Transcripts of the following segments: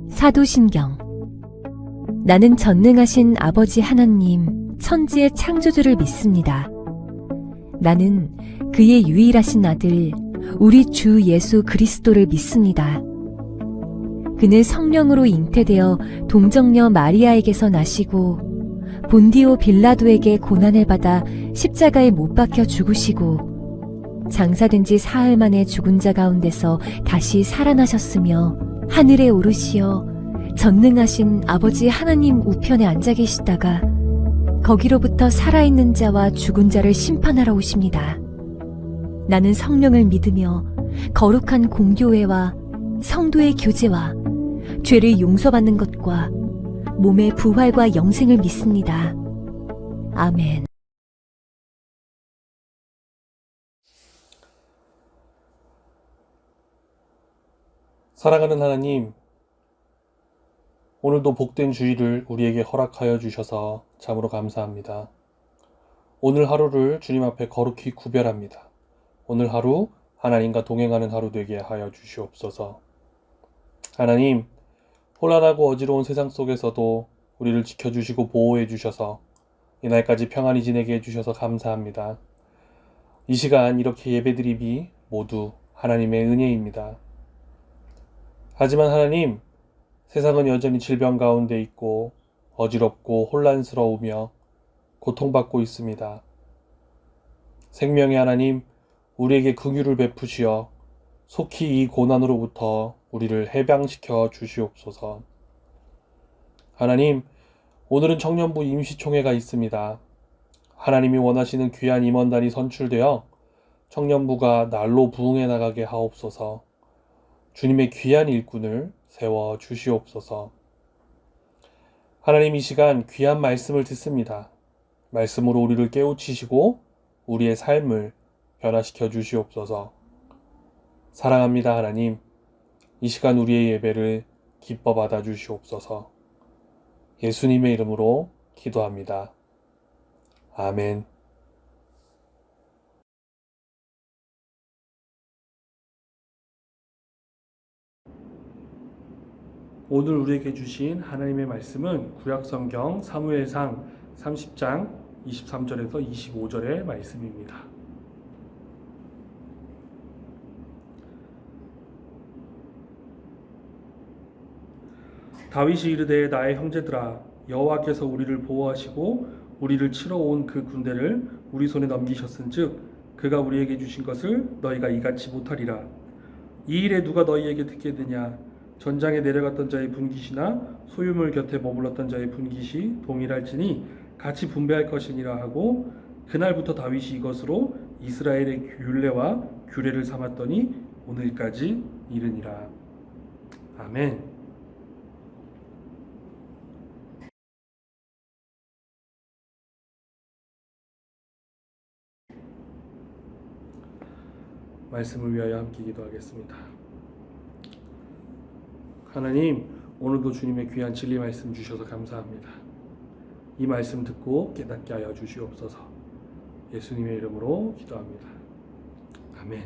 사도신경. 나는 전능하신 아버지 하나님, 천지의 창조주를 믿습니다. 나는 그의 유일하신 아들, 우리 주 예수 그리스도를 믿습니다. 그는 성령으로 잉태되어 동정녀 마리아에게서 나시고 본디오 빌라도에게 고난을 받아 십자가에 못 박혀 죽으시고 장사된 지 사흘 만에 죽은 자 가운데서 다시 살아나셨으며 하늘에 오르시어 전능하신 아버지 하나님 우편에 앉아 계시다가 거기로부터 살아있는 자와 죽은 자를 심판하러 오십니다. 나는 성령을 믿으며 거룩한 공교회와 성도의 교제와 죄를 용서받는 것과 몸의 부활과 영생을 믿습니다. 아멘. 사랑하는 하나님, 오늘도 복된 주일을 우리에게 허락하여 주셔서 참으로 감사합니다. 오늘 하루를 주님 앞에 거룩히 구별합니다. 오늘 하루 하나님과 동행하는 하루 되게 하여 주시옵소서. 하나님, 혼란하고 어지러운 세상 속에서도 우리를 지켜주시고 보호해 주셔서 이날까지 평안히 지내게 해주셔서 감사합니다. 이 시간 이렇게 예배드림이 모두 하나님의 은혜입니다. 하지만 하나님, 세상은 여전히 질병 가운데 있고 어지럽고 혼란스러우며 고통받고 있습니다. 생명의 하나님, 우리에게 긍휼을 베푸시어 속히 이 고난으로부터 우리를 해방시켜 주시옵소서. 하나님, 오늘은 청년부 임시총회가 있습니다. 하나님이 원하시는 귀한 임원단이 선출되어 청년부가 날로 부흥해 나가게 하옵소서. 주님의 귀한 일꾼을 세워 주시옵소서. 하나님, 이 시간 귀한 말씀을 듣습니다. 말씀으로 우리를 깨우치시고 우리의 삶을 변화시켜 주시옵소서. 사랑합니다, 하나님. 이 시간 우리의 예배를 기뻐 받아 주시옵소서. 예수님의 이름으로 기도합니다. 아멘. 오늘 우리에게 주신 하나님의 말씀은 구약성경 사무엘상 30장 23절에서 25절의 말씀입니다. 다윗이 이르되 나의 형제들아, 여호와께서 우리를 보호하시고 우리를 치러 온 그 군대를 우리 손에 넘기셨은즉 그가 우리에게 주신 것을 너희가 이같이 못하리라. 이 일에 누가 너희에게 듣겠느냐? 전장에 내려갔던 자의 분깃이나 소유물 곁에 머물렀던 자의 분깃이 동일할지니 같이 분배할 것이니라 하고, 그날부터 다윗이 이것으로 이스라엘의 율례와 규례를 삼았더니 오늘까지 이르니라. 아멘. 말씀을 위하여 함께 기도하겠습니다. 하나님, 오늘도 주님의 귀한 진리 말씀 주셔서 감사합니다. 이 말씀 듣고 깨닫게 하여 주시옵소서. 예수님의 이름으로 기도합니다. 아멘.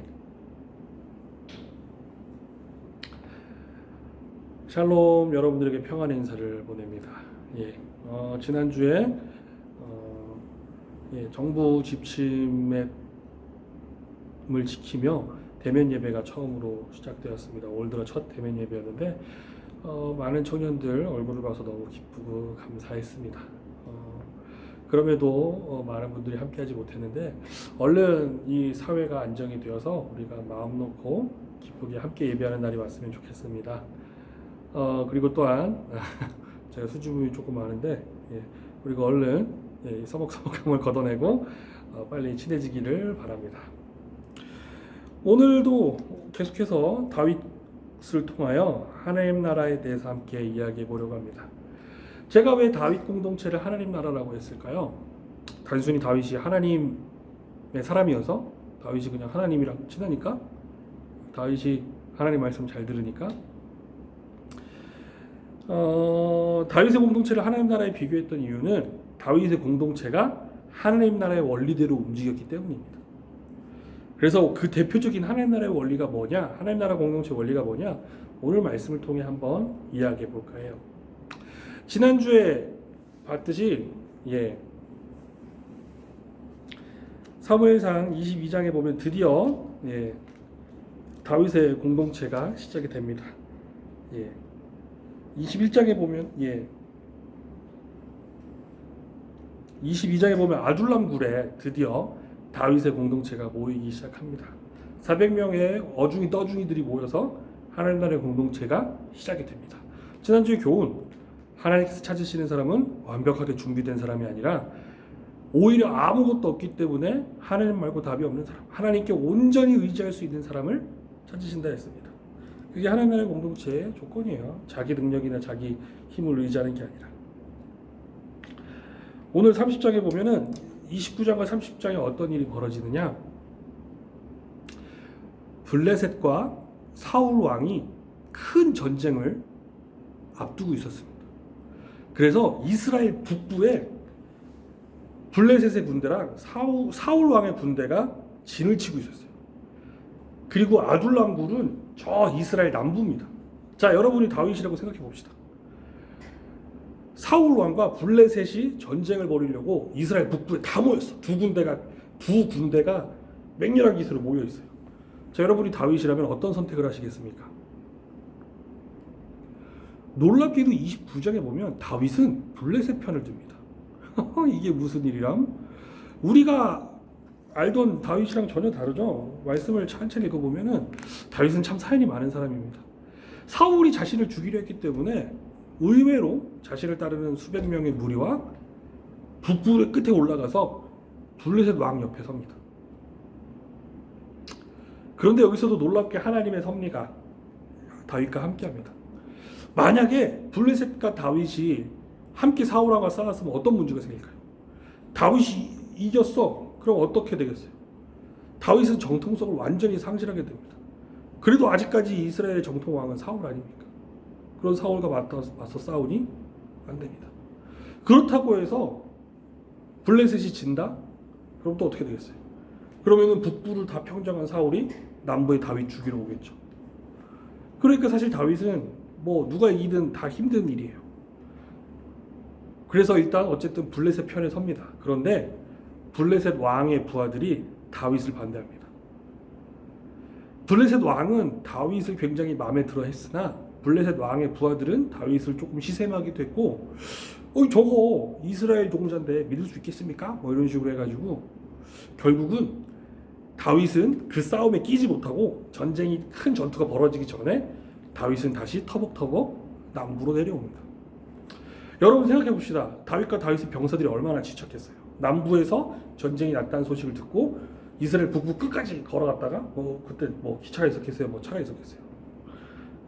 샬롬, 여러분들에게 평안의 인사를 보냅니다. 지난주에 정부 집침의 을 지키며 대면 예배가 처음으로 시작되었습니다. 올 들어 첫 대면 예배였는데 많은 얼굴을 봐서 너무 기쁘고 감사했습니다. 그럼에도 많은 분들이 함께하지 못했는데 얼른 이 사회가 안정이 되어서 우리가 마음 놓고 기쁘게 함께 예배하는 날이 왔으면 좋겠습니다. 그리고 또한 제가 수줍음이 조금 많은데 그리고 얼른 서먹서먹함을 걷어내고 빨리 친해지기를 바랍니다. 오늘도 계속해서 다윗을 통하여 하나님 나라에 대해서 함께 이야기해 보려고 합니다. 제가 왜 다윗 공동체를 하나님 나라라고 했을까요? 단순히 다윗이 하나님의 사람이어서? 다윗이 그냥 하나님이랑 친하니까? 다윗이 하나님 말씀 잘 들으니까? 다윗의 공동체를 하나님 나라에 비교했던 이유는 다윗의 공동체가 하나님 나라의 원리대로 움직였기 때문입니다. 그래서 그 대표적인 하나님 나라의 원리가 뭐냐? 하나님 나라 공동체 원리가 뭐냐? 오늘 말씀을 통해 한번 이야기해 볼까 해요. 지난주에 봤듯이 사무엘상 22장에 보면 드디어 다윗의 공동체가 시작이 됩니다. 21장에 보면 22장에 보면 아둘람 굴에 드디어 다윗의 공동체가 모이기 시작합니다. 400명의 어중이 떠중이들이 모여서 하나님 나라의 공동체가 시작이 됩니다. 지난주의 교훈, 하나님께서 찾으시는 사람은 완벽하게 준비된 사람이 아니라 오히려 아무것도 없기 때문에 하나님 말고 답이 없는 사람, 하나님께 온전히 의지할 수 있는 사람을 찾으신다 했습니다. 그게 하나님 나라의 공동체의 조건이에요. 자기 능력이나 자기 힘을 의지하는 게 아니라. 오늘 30장에 보면은 29장과 30장에 어떤 일이 벌어지느냐? 블레셋과 사울 왕이 큰 전쟁을 앞두고 있었습니다. 그래서 이스라엘 북부에 블레셋의 군대랑 사울 왕의 군대가 진을 치고 있었어요. 그리고 아둘람 굴은 저 이스라엘 남부입니다. 자, 여러분이 다윗이라고 생각해 봅시다. 사울 왕과 블레셋이 전쟁을 벌이려고 이스라엘 북부에 다 모였어. 두 군대가 맹렬한 기세로 모여 있어요. 자, 여러분이 다윗이라면 어떤 선택을 하시겠습니까? 놀랍게도 29장에 보면 다윗은 블레셋 편을 듭니다. 이게 무슨 일이람? 우리가 알던 다윗이랑 전혀 다르죠. 말씀을 천천히 읽어보면은 다윗은 참 사연이 많은 사람입니다. 사울이 자신을 죽이려 했기 때문에 의외로 자신을 따르는 수백 명의 무리와 북부의 끝에 올라가서 블레셋 왕 옆에 섭니다. 그런데 여기서도 놀랍게 하나님의 섭리가 다윗과 함께합니다. 만약에 블레셋과 다윗이 함께 사울 왕과 싸웠으면 어떤 문제가 생길까요? 다윗이 이겼어. 그럼 어떻게 되겠어요? 다윗은 정통성을 완전히 상실하게 됩니다. 그래도 아직까지 이스라엘의 정통 왕은 사울 아닙니까? 그런 사울과 맞서 싸우니 안 됩니다. 그렇다고 해서 블레셋이 진다? 그럼 또 어떻게 되겠어요? 그러면은 북부를 다 평정한 사울이 남부에 다윗 죽이러 오겠죠. 그러니까 사실 다윗은 뭐 누가 이기든 다 힘든 일이에요. 그래서 일단 어쨌든 블레셋 편에 섭니다. 그런데 블레셋 왕의 부하들이 다윗을 반대합니다. 블레셋 왕은 다윗을 굉장히 마음에 들어 했으나 블레셋 왕의 부하들은 다윗을 조금 시샘하기도 했고 저거 이스라엘 종자인데 믿을 수 있겠습니까? 뭐 이런 식으로 해가지고 결국은 다윗은 그 싸움에 끼지 못하고 전쟁이 큰 전투가 벌어지기 전에 다윗은 다시 터벅터벅 남부로 내려옵니다. 여러분 생각해 봅시다. 다윗과 다윗의 병사들이 얼마나 지쳤겠어요. 남부에서 전쟁이 났다는 소식을 듣고 이스라엘 북부 끝까지 걸어갔다가 그때 기차가 있었겠어요, 차가 있었겠어요.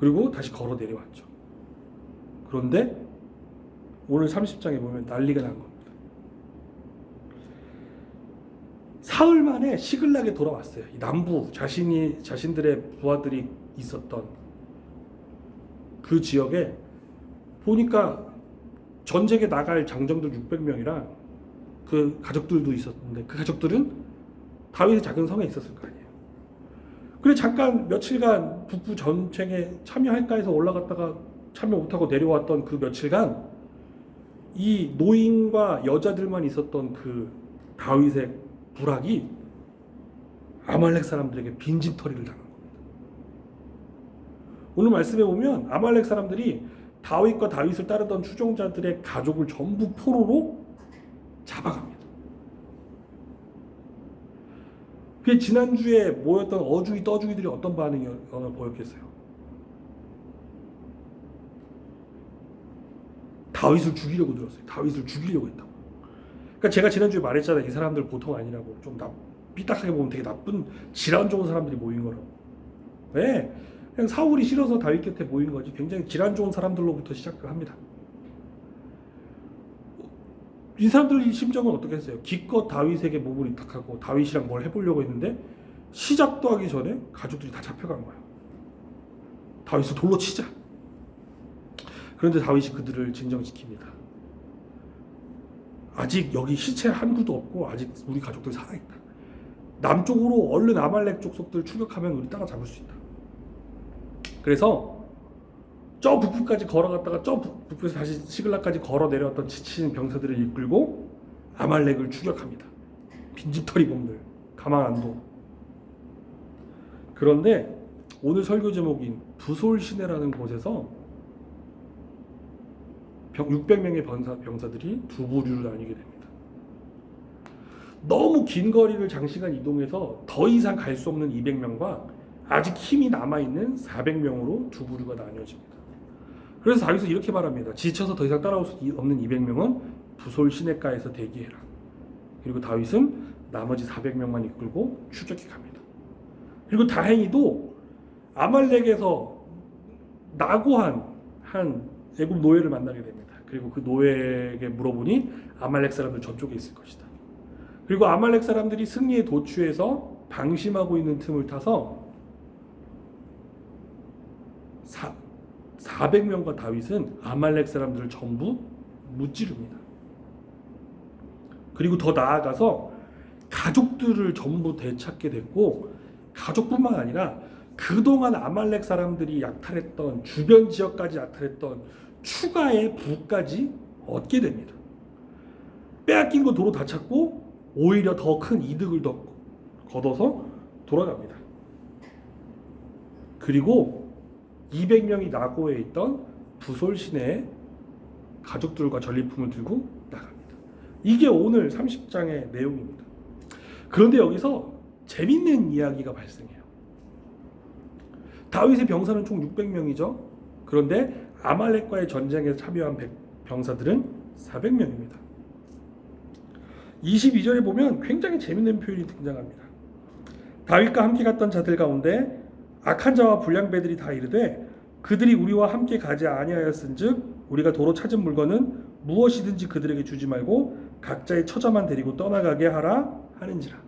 그리고 다시 걸어 내려왔죠. 그런데 오늘 30장에 보면 난리가 난 겁니다. 사흘 만에 시글락에 돌아왔어요. 이 남부 자신들의 부하들이 있었던 그 지역에 보니까 전쟁에 나갈 장정들 600명이랑 그 가족들도 있었는데 그 가족들은 다윗의 작은 성에 있었을 거 아니에요. 그래 잠깐 며칠간 북부 전쟁에 참여할까 해서 올라갔다가 참여 못하고 내려왔던 그 며칠간 이 노인과 여자들만 있었던 그 다윗의 부락이 아말렉 사람들에게 빈집털이를 당한 겁니다. 오늘 말씀에 보면 아말렉 사람들이 다윗과 다윗을 따르던 추종자들의 가족을 전부 포로로 잡아갑니다. 그 지난주에 모였던 어중이 떠중이들이 어떤 반응을 보였겠어요? 다윗을 죽이려고 들었어요. 다윗을 죽이려고 했다고. 그러니까 제가 지난주에 말했잖아요. 이 사람들 보통 아니라고. 좀 삐딱하게 보면 되게 나쁜 질환 좋은 사람들이 모인 거라고. 왜? 그냥 사울이 싫어서 다윗 곁에 모인 거지. 굉장히 질환 좋은 사람들로부터 시작을 합니다. 이 사람들 심정은 어떻게 했어요? 기껏 다윗에게 몸을 위탁하고 다윗이랑 뭘 해보려고 했는데 시작도 하기 전에 가족들이 다 잡혀간 거예요. 다윗을 돌로 치자. 그런데 다윗이 그들을 진정시킵니다. 아직 여기 시체 한 구도 없고 아직 우리 가족들이 살아있다. 남쪽으로 얼른 아말렉 족속들 추격하면 우리 따라잡을 수 있다. 그래서 저 북부까지 걸어갔다가 저 북부에서 다시 시글락까지 걸어 내려왔던 지친 병사들을 이끌고 아말렉을 추격합니다. 빈집털이 곰들 가만 안 둬. 그런데 오늘 설교 제목인 부솔 시내라는 곳에서 600명의 병사들이 두 부류로 나뉘게 됩니다. 너무 긴 거리를 장시간 이동해서 더 이상 갈 수 없는 200명과 아직 힘이 남아있는 400명으로 두 부류가 나뉘어집니다. 그래서 다윗은 이렇게 말합니다. 지쳐서 더 이상 따라올 수 없는 200명은 부솔 시내가에서 대기해라. 그리고 다윗은 나머지 400명만 이끌고 추격해 갑니다. 그리고 다행히도 아말렉에서 낙오한 한 애굽 노예를 만나게 됩니다. 그리고 그 노예에게 물어보니 아말렉 사람들 저쪽에 있을 것이다. 그리고 아말렉 사람들이 승리에 도취해서 방심하고 있는 틈을 타서 400명과 다윗은 아말렉 사람들을 전부 무찌릅니다. 그리고 더 나아가서 가족들을 전부 되찾게 됐고, 가족뿐만 아니라 그동안 아말렉 사람들이 약탈했던 주변 지역까지 약탈했던 추가의 부까지 얻게 됩니다. 빼앗긴 거 도로 다 찾고 오히려 더 큰 이득을 더 거둬서 돌아갑니다. 그리고 200명이 낙오해 있던 부솔 시내에 가족들과 전리품을 들고 나갑니다. 이게 오늘 30장의 내용입니다. 그런데 여기서 재밌는 이야기가 발생해요. 다윗의 병사는 총 600명이죠. 그런데 아말렉과의 전쟁에 참여한 병사들은 400명입니다. 22절에 보면 굉장히 재밌는 표현이 등장합니다. 다윗과 함께 갔던 자들 가운데 악한 자와 불량배들이 다 이르되 그들이 우리와 함께 가지 아니하였은즉 우리가 도로 찾은 물건은 무엇이든지 그들에게 주지 말고 각자의 처자만 데리고 떠나가게 하라 하는지라.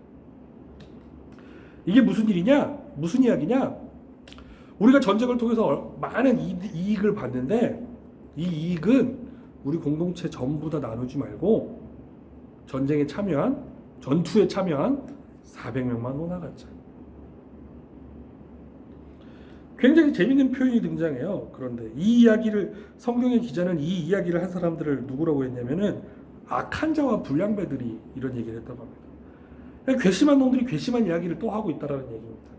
이게 무슨 일이냐? 무슨 이야기냐? 우리가 전쟁을 통해서 많은 이익을 봤는데 이 이익은 우리 공동체 전부 다 나누지 말고 전투에 참여한 400명만 놓아갔자. 굉장히 재밌는 표현이 등장해요. 그런데 이 이야기를 성경의 기자는 이 이야기를 한 사람들을 누구라고 했냐면은 악한 자와 불량배들이 이런 얘기를 했다고 합니다. 괘씸한 놈들이 괘씸한 이야기를 또 하고 있다라는 얘기입니다.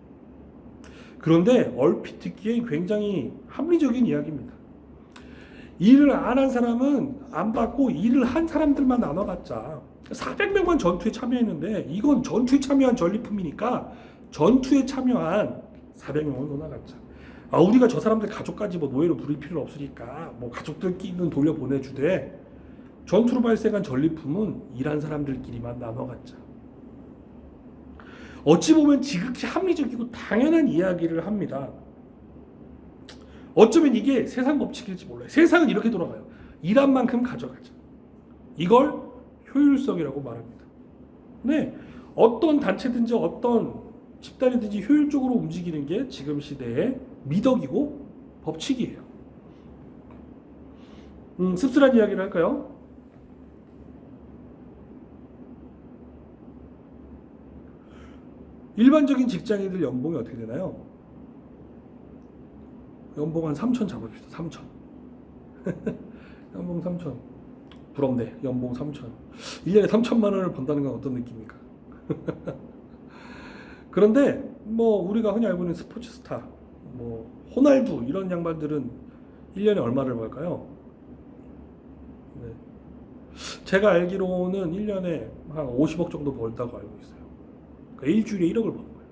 그런데 얼핏 듣기에 굉장히 합리적인 이야기입니다. 일을 안 한 사람은 안 받고 일을 한 사람들만 나눠갔자. 400명만 전투에 참여했는데 이건 전투에 참여한 전리품이니까 전투에 참여한 400명을 놓아갔자. 우리가 저 사람들 가족까지 뭐 노예로 부릴 필요는 없으니까 뭐 가족들끼리는 돌려보내주되 전투로 발생한 전리품은 일한 사람들끼리만 나눠갔자. 어찌 보면 지극히 합리적이고 당연한 이야기를 합니다. 어쩌면 이게 세상 법칙일지 몰라요. 세상은 이렇게 돌아가요. 일한 만큼 가져가자. 이걸 효율성이라고 말합니다. 네, 어떤 단체든지 어떤 집단이든지 효율적으로 움직이는 게 지금 시대의 미덕이고 법칙이에요. 씁쓸한 이야기를 할까요? 일반적인 직장인들 연봉이 어떻게 되나요? 연봉 한 3천 잡읍시다. 3천. 연봉 3천. 부럽네. 연봉 3천. 1년에 3천만 원을 번다는 건 어떤 느낌입니까? 그런데 뭐 우리가 흔히 알고 있는 스포츠 스타, 뭐 호날두 이런 양반들은 1년에 얼마를 벌까요? 네. 제가 알기로는 1년에 한 50억 정도 벌다고 알고 있어요. 그러니까 일주일에 1억을 버는 거예요.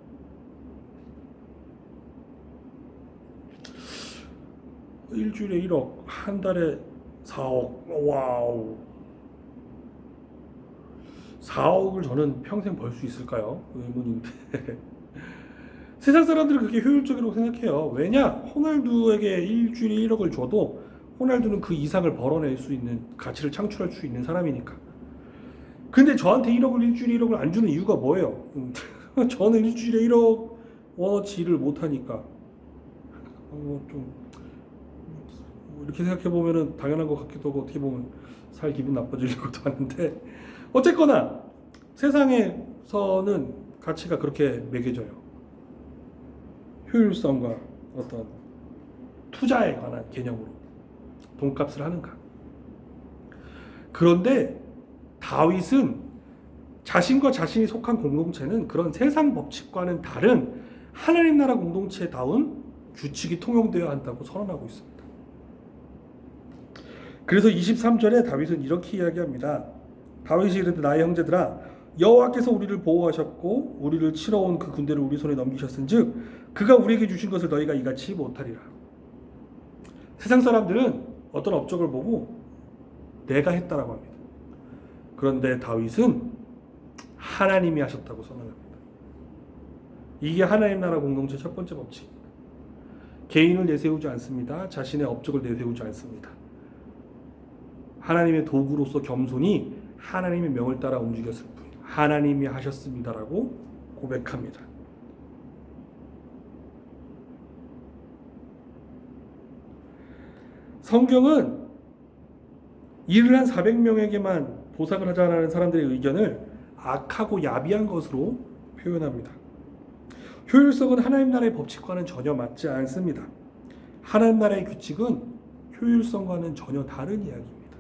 일주일에 1억, 한 달에 4억. 와우. 4억을 저는 평생 벌 수 있을까요? 의문인데. 세상 사람들은 그렇게 효율적이라고 생각해요. 왜냐? 호날두에게 일주일에 1억을 줘도 호날두는 그 이상을 벌어낼 수 있는, 가치를 창출할 수 있는 사람이니까. 근데 저한테 1억을 일주일에 1억을 안 주는 이유가 뭐예요? 저는 일주일에 1억 원어치 일을 못하니까. 좀 이렇게 생각해 보면은 당연한 것 같기도 하고 어떻게 보면 살 기분 나빠지려고도 하는데, 어쨌거나 세상에서는 가치가 그렇게 매겨져요. 효율성과 어떤 투자에 관한 개념으로 돈값을 하는가. 그런데 다윗은 자신과 자신이 속한 공동체는 그런 세상 법칙과는 다른 하나님 나라 공동체다운 규칙이 통용되어야 한다고 선언하고 있습니다. 그래서 23절에 다윗은 이렇게 이야기합니다. 다윗이 이르되 나의 형제들아 여호와께서 우리를 보호하셨고 우리를 치러 온 그 군대를 우리 손에 넘기셨은즉 그가 우리에게 주신 것을 너희가 이같이 못하리라. 세상 사람들은 어떤 업적을 보고 내가 했다라고 합니다. 그런데 다윗은 하나님이 하셨다고 선언합니다. 이게 하나님 나라 공동체 첫 번째 법칙입니다. 개인을 내세우지 않습니다. 자신의 업적을 내세우지 않습니다. 하나님의 도구로서 겸손히 하나님의 명을 따라 움직였을 뿐 하나님이 하셨습니다라고 고백합니다. 성경은 일을 한 400명에게만 보상을 하자는 사람들의 의견을 악하고 야비한 것으로 표현합니다. 효율성은 하나님 나라의 법칙과는 전혀 맞지 않습니다. 하나님 나라의 규칙은 효율성과는 전혀 다른 이야기입니다.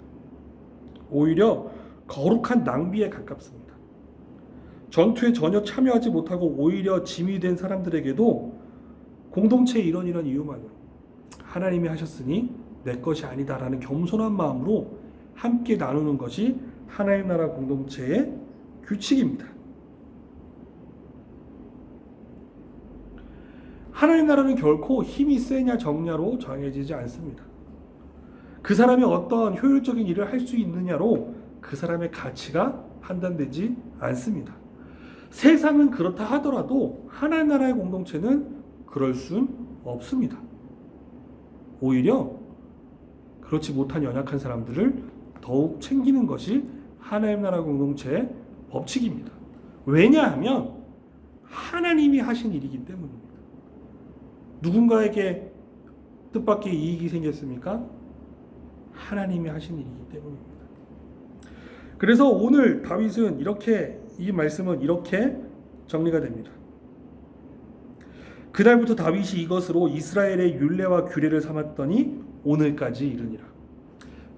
오히려 거룩한 낭비에 가깝습니다. 전투에 전혀 참여하지 못하고 오히려 짐이 된 사람들에게도 공동체의 이런 이유만으로 하나님이 하셨으니 내 것이 아니다라는 겸손한 마음으로 함께 나누는 것이 하나님 나라 공동체의 규칙입니다. 하나님 나라는 결코 힘이 세냐 적냐로 정해지지 않습니다. 그 사람이 어떤 효율적인 일을 할 수 있느냐로 그 사람의 가치가 판단되지 않습니다. 세상은 그렇다 하더라도 하나님 나라의 공동체는 그럴 순 없습니다. 오히려 그렇지 못한 연약한 사람들을 더욱 챙기는 것이 하나님 나라 공동체의 법칙입니다. 왜냐하면 하나님이 하신 일이기 때문입니다. 누군가에게 뜻밖의 이익이 생겼습니까? 하나님이 하신 일이기 때문입니다. 그래서 오늘 다윗은 이 말씀은 이렇게 정리가 됩니다. 그날부터 다윗이 이것으로 이스라엘의 율례와 규례를 삼았더니 오늘까지 이르니라.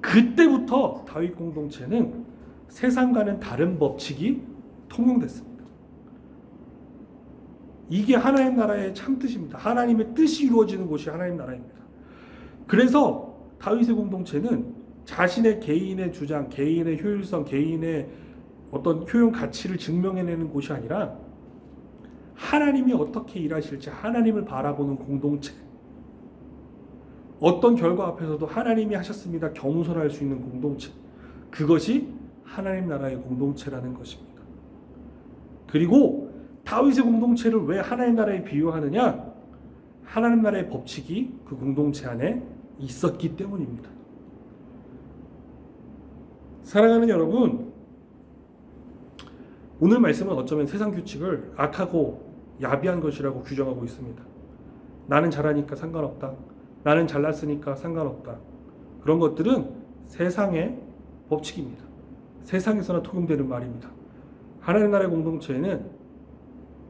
그때부터 다윗 공동체는 세상과는 다른 법칙이 통용됐습니다. 이게 하나님 나라의 참뜻입니다. 하나님의 뜻이 이루어지는 곳이 하나님 나라입니다. 그래서 다윗의 공동체는 자신의 개인의 주장, 개인의 효율성, 개인의 어떤 효용 가치를 증명해내는 곳이 아니라 하나님이 어떻게 일하실지 하나님을 바라보는 공동체, 어떤 결과 앞에서도 하나님이 하셨습니다 겸손할 수 있는 공동체, 그것이 하나님 나라의 공동체라는 것입니다. 그리고 다윗의 공동체를 왜 하나님 나라에 비유하느냐? 하나님 나라의 법칙이 그 공동체 안에 있었기 때문입니다. 사랑하는 여러분, 오늘 말씀은 어쩌면 세상 규칙을 악하고 야비한 것이라고 규정하고 있습니다. 나는 잘하니까 상관없다. 나는 잘났으니까 상관없다. 그런 것들은 세상의 법칙입니다. 세상에서나 통용되는 말입니다. 하나님 나라의 공동체에는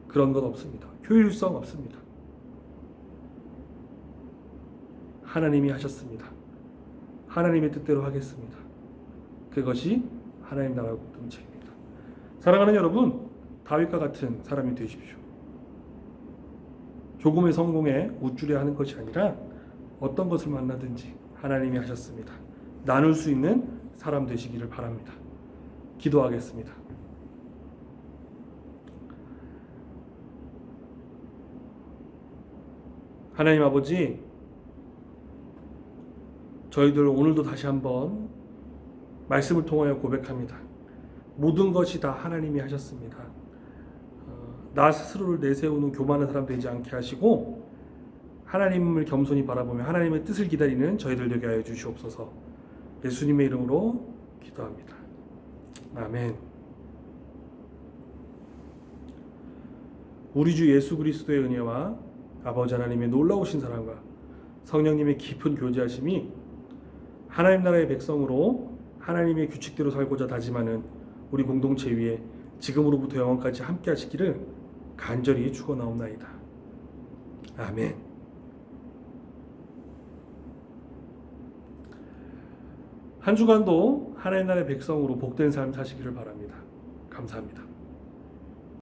그런 것 없습니다. 효율성 없습니다. 하나님이 하셨습니다. 하나님의 뜻대로 하겠습니다. 그것이 하나님 나라 공동체입니다. 사랑하는 여러분, 다윗과 같은 사람이 되십시오. 조금의 성공에 우쭐해 하는 것이 아니라 어떤 것을 만나든지 하나님이 하셨습니다. 나눌 수 있는 사람 되시기를 바랍니다. 기도하겠습니다. 하나님 아버지, 저희들 오늘도 다시 한번 말씀을 통하여 고백합니다. 모든 것이 다 하나님이 하셨습니다. 나 스스로를 내세우는 교만한 사람 되지 않게 하시고 하나님을 겸손히 바라보며 하나님의 뜻을 기다리는 저희들 되게 하여 주시옵소서. 예수님의 이름으로 기도합니다. 아멘. 우리 주 예수 그리스도의 은혜와 아버지 하나님의 놀라우신 사랑과 성령님의 깊은 교제하심이 하나님 나라의 백성으로 하나님의 규칙대로 살고자 다짐하는 우리 공동체 위에 지금으로부터 영원까지 함께 하시기를 간절히 축원하옵나이다. 아멘. 한 주간도 하나님 나라의 백성으로 복된 삶 사시기를 바랍니다. 감사합니다.